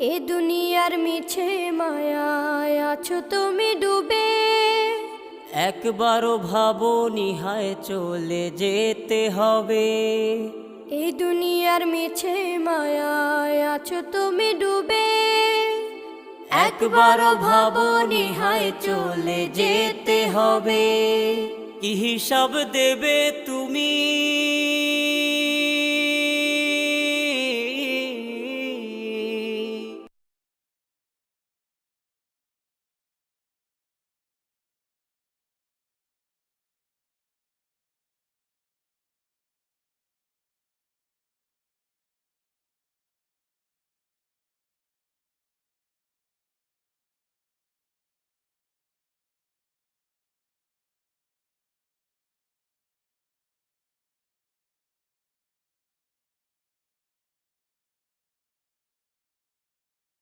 এ দুনিয়ার মিছে মায়ায় আছো তুমি ডুবে। একবারও ভাবো নিহায় চলে যেতে হবে। এই দুনিয়ার মিছে মায়ায় আছো তুমি ডুবে। একবারও ভাবো নিহায় চলে যেতে হবে। কি হিসাব দেবে তুমি